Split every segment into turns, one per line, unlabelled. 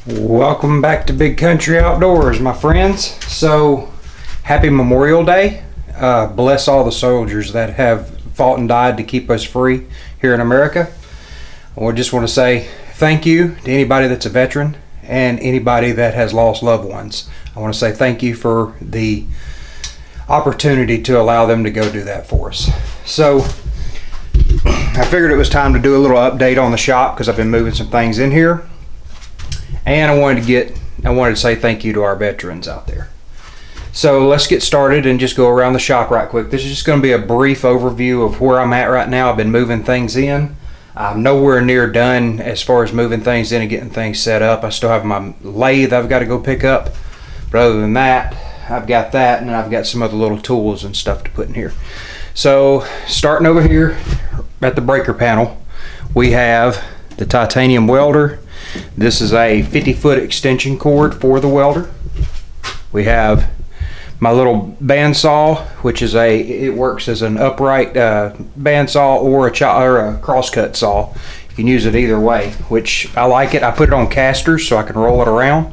Welcome back to Big Country Outdoors, my friends. So, happy Memorial Day. Bless all the soldiers that have fought and died to keep us free here in America. I just want to say thank you to anybody that's a veteran and anybody that has lost loved ones. I want to say thank you for the opportunity to allow them to go do that for us. So, I figured it was time to do a little update on the shop because I've been moving some things in here. And I wanted to say thank you to our veterans out there. So let's get started and just go around the shop right quick. This is just going to be a brief overview of where I'm at right now. I've been moving things in. I'm nowhere near done as far as moving things in and getting things set up. I still have my lathe I've got to go pick up. But other than that, I've got that, and then I've got some other little tools and stuff to put in here. So starting over here at the breaker panel, we have the titanium welder. This is a 50-foot extension cord for the welder. We have my little bandsaw, which is it works as an upright bandsaw or a crosscut saw. You can use it either way, which I like it. I put it on casters so I can roll it around.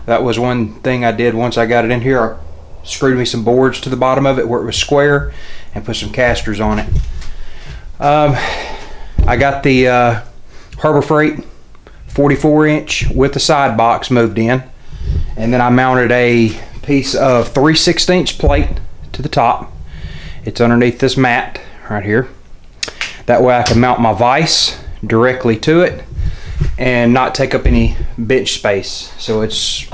That was one thing I did once I got it in here. I screwed me some boards to the bottom of it where it was square and put some casters on it. I got the Harbor Freight 44-inch with the side box moved in, and then I mounted a piece of 3/16" plate to the top. It's underneath this mat right here. That way I can mount my vise directly to it and not take up any bench space. So it's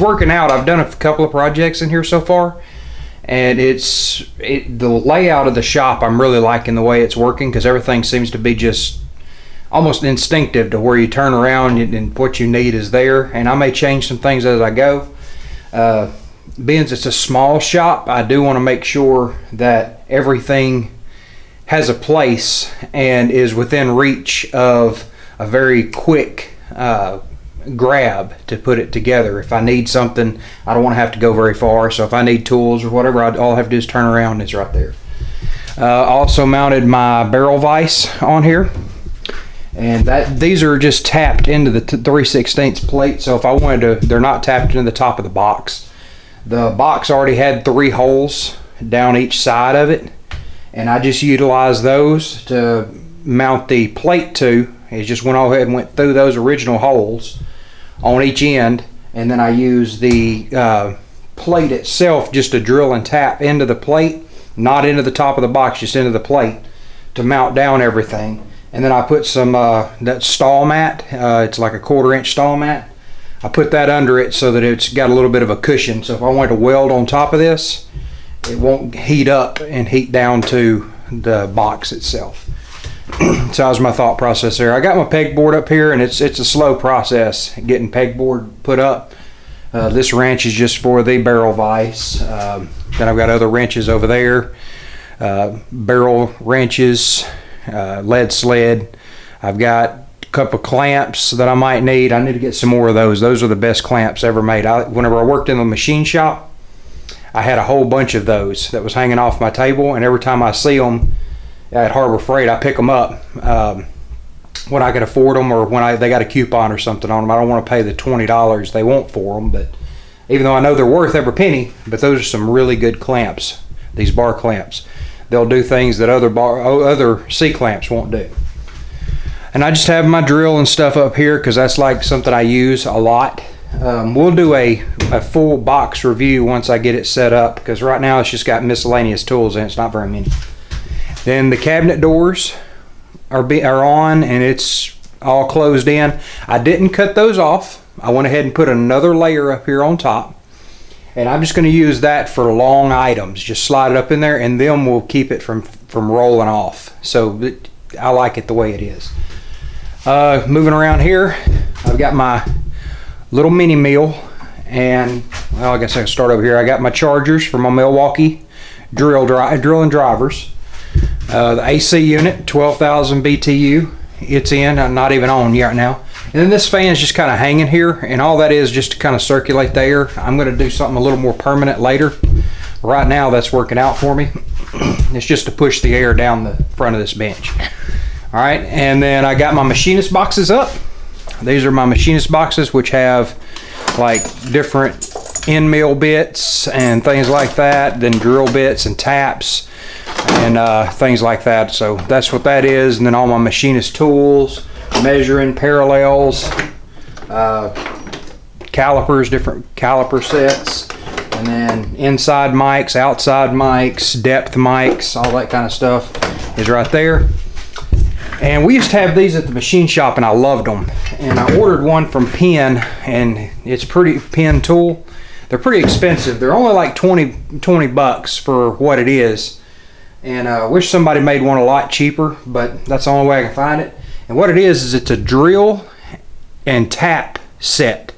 working out. I've done a couple of projects in here so far, and the layout of the shop, I'm really liking the way it's working because everything seems to be just almost instinctive to where you turn around and what you need is there. And I may change some things as I go. Being it's a small shop, I do want to make sure that everything has a place and is within reach of a very quick grab to put it together. If I need something, I don't want to have to go very far. So if I need tools or whatever, all I have to do is turn around and it's right there. Also mounted my barrel vise on here. And these are just tapped into the 3/16" plate. So if I wanted to, they're not tapped into the top of the box. The box already had 3 holes down each side of it, and I just utilized those to mount the plate to. It just went all ahead and went through those original holes on each end, and then I used the plate itself just to drill and tap into the plate, not into the top of the box, just into the plate to mount down everything. And then I put some that stall mat. It's like a 1/4-inch stall mat. I put that under it so that it's got a little bit of a cushion. So if I wanted to weld on top of this, it won't heat up and heat down to the box itself. So that was my thought process there. I got my pegboard up here, and it's a slow process getting pegboard put up. This wrench is just for the barrel vise. Then I've got other wrenches over there, barrel wrenches. Lead sled. I've got a couple clamps that I might need. I need to get some more of those. Those are the best clamps ever made. Whenever I worked in the machine shop, I had a whole bunch of those that was hanging off my table, and every time I see them at Harbor Freight, I pick them up when I can afford them, or when they got a coupon or something on them. I don't want to pay the $20 they want for them, but even though I know they're worth every penny, but those are some really good clamps, these bar clamps. They'll do things that other C-clamps won't do. And I just have my drill and stuff up here because that's like something I use a lot. We'll do a full box review once I get it set up, because right now it's just got miscellaneous tools and it's not very many. Then the cabinet doors are on, and it's all closed in. I didn't cut those off. I went ahead and put another layer up here on top. And I'm just going to use that for long items. Just slide it up in there, and then we'll keep it from rolling off. So I like it the way it is. Moving around here, I've got my little mini mill, and well, I guess I can start over here. I got my chargers for my Milwaukee drill and drivers. The AC unit, 12,000 BTU. It's in. I'm not even on yet now. And then this fan's just kind of hanging here, and all that is just to kind of circulate the air. I'm going to do something a little more permanent later. Right now that's working out for me. It's just to push the air down the front of this bench. All right, and then I got my Machinist boxes up. These are my Machinist boxes, which have like different end mill bits and things like that, then drill bits and taps and things like that. So that's what that is. And then all my Machinist tools, measuring, parallels, calipers, different caliper sets, and then inside mics, outside mics, depth mics, all that kind of stuff is right there. And we used to have these at the machine shop, and I loved them. And I ordered one from Penn, and it's pretty Penn tool. They're pretty expensive. They're only like 20 bucks for what it is. And I wish somebody made one a lot cheaper, but that's the only way I can find it. And what it is it's a drill and tap set.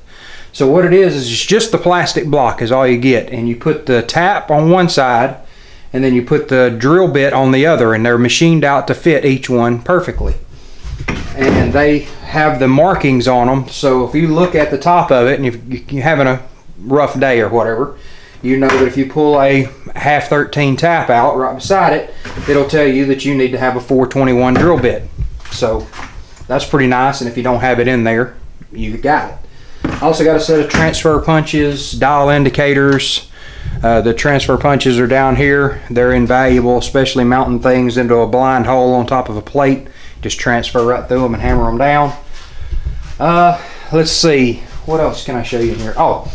So what it is it's just the plastic block is all you get. And you put the tap on one side, and then you put the drill bit on the other, and they're machined out to fit each one perfectly. And they have the markings on them, so if you look at the top of it, and if you're having a rough day or whatever, you know that if you pull a half 13 tap out right beside it, it'll tell you that you need to have a 421 drill bit. So that's pretty nice, and if you don't have it in there, you got it. I also got a set of transfer punches, dial indicators. The transfer punches are down here. They're invaluable, especially mounting things into a blind hole on top of a plate. Just transfer right through them and hammer them down. Let's see, what else can I show you here? Oh,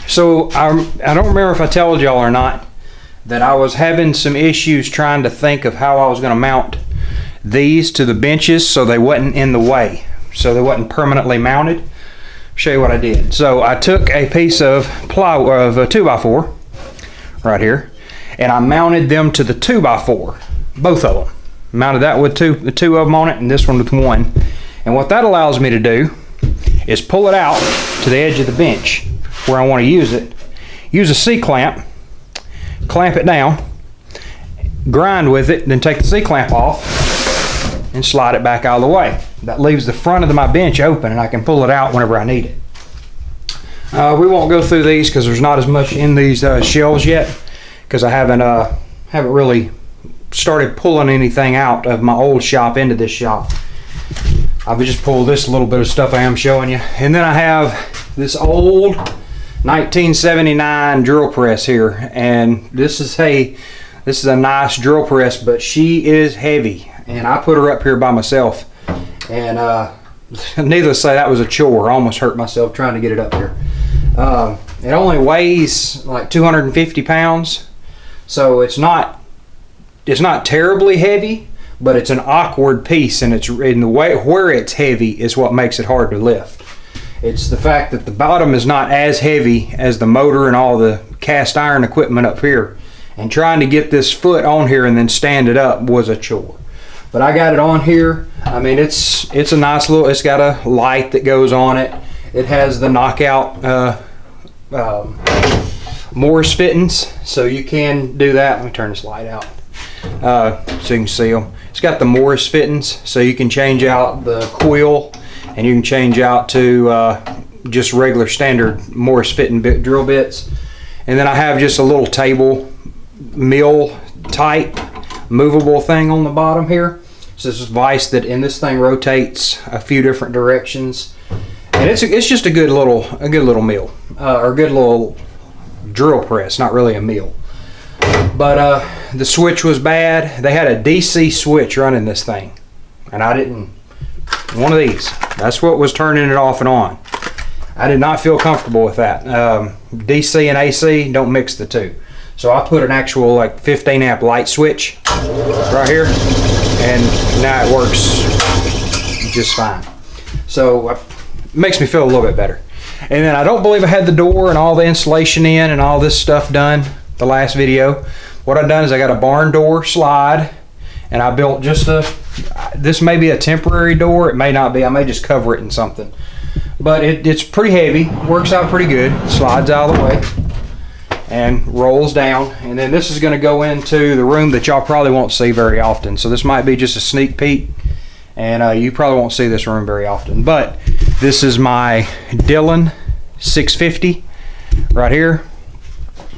so I don't remember if I told y'all or not that I was having some issues trying to think of how I was going to mount these to the benches so they wasn't in the way, so they wasn't permanently mounted. Show you what I did. So I took a piece of plywood, of a 2x4 right here, and I mounted them to the 2x4, both of them. Mounted that with the two of them on it, and this one with one. And what that allows me to do is pull it out to the edge of the bench where I want to use it, use a C-clamp, clamp it down, grind with it, then take the C-clamp off and slide it back out of the way. That leaves the front of my bench open, and I can pull it out whenever I need it. We won't go through these because there's not as much in these shelves yet, because I haven't really started pulling anything out of my old shop into this shop. I've just pulled this little bit of stuff I am showing you, and then I have this old 1979 drill press here, and this is a nice drill press, but she is heavy, and I put her up here by myself. And needless to say, that was a chore. I almost hurt myself trying to get it up here. It only weighs like 250 pounds, so it's not terribly heavy, but it's an awkward piece, and it's in the way where it's heavy is what makes it hard to lift. It's the fact that the bottom is not as heavy as the motor and all the cast iron equipment up here, and trying to get this foot on here and then stand it up was a chore. But I got it on here. I mean, it's a nice little, it's got a light that goes on it. It has the knockout Morris fittings, so you can do that. Let me turn this light out so you can see them. It's got the Morris fittings, so you can change out the quill, and you can change out to just regular standard Morris fitting drill bits. And then I have just a little table mill type movable thing on the bottom here. So this is vise that, and this thing rotates a few different directions, and it's just a good little mill, or a good little drill press. Not really a mill, but the switch was bad. They had a DC switch running this thing, and I didn't. One of these. That's what was turning it off and on. I did not feel comfortable with that. DC and AC, don't mix the two. So I put an actual like 15 amp light switch right here, and now it works just fine. So it makes me feel a little bit better. And then I don't believe I had the door and all the insulation in and all this stuff done the last video. What I've done is I got a barn door slide, and I built just this may be a temporary door, it may not be, I may just cover it in something. But it's pretty heavy, works out pretty good, slides out of the way and rolls down. And then this is going to go into the room that y'all probably won't see very often. So this might be just a sneak peek, and you probably won't see this room very often. But this is my Dillon 650 right here.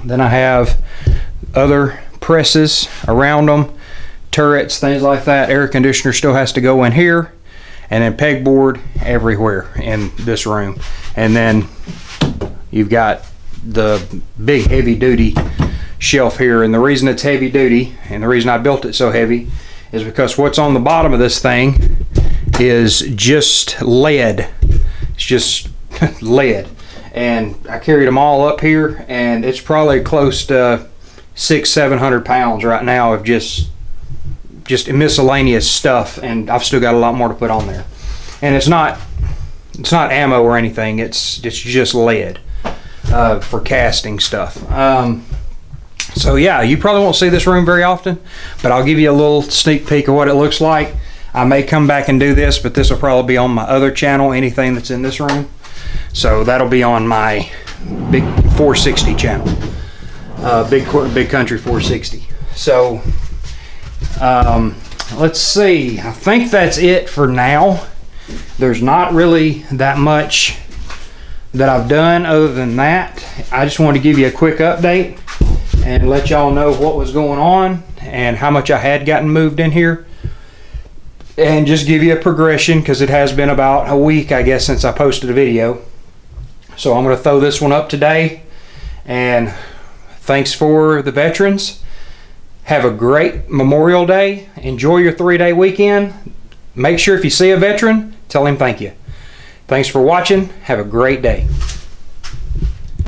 Then I have other presses around them, turrets, things like that. Air conditioner still has to go in here. and then pegboard everywhere in this room. And then you've got the big heavy duty shelf here, and the reason it's heavy duty and the reason I built it so heavy is because what's on the bottom of this thing is just lead. It's just lead, and I carried them all up here, and it's probably close to 600-700 pounds right now of just miscellaneous stuff, and I've still got a lot more to put on there. And it's not ammo or anything, it's just lead for casting stuff. So yeah, you probably won't see this room very often, but I'll give you a little sneak peek of what it looks like. I may come back and do this, but this will probably be on my other channel, anything that's in this room. So that'll be on my big 460 channel, big country 460. So let's see, I think that's it for now. There's not really that much that I've done other than that. I just wanted to give you a quick update and let y'all know what was going on and how much I had gotten moved in here, and just give you a progression, because it has been about a week, I guess, since I posted a video. So I'm going to throw this one up today, and thanks for the veterans. Have a great Memorial Day. Enjoy your 3-day weekend. Make sure if you see a veteran, tell him thank you. Thanks for watching. Have a great day.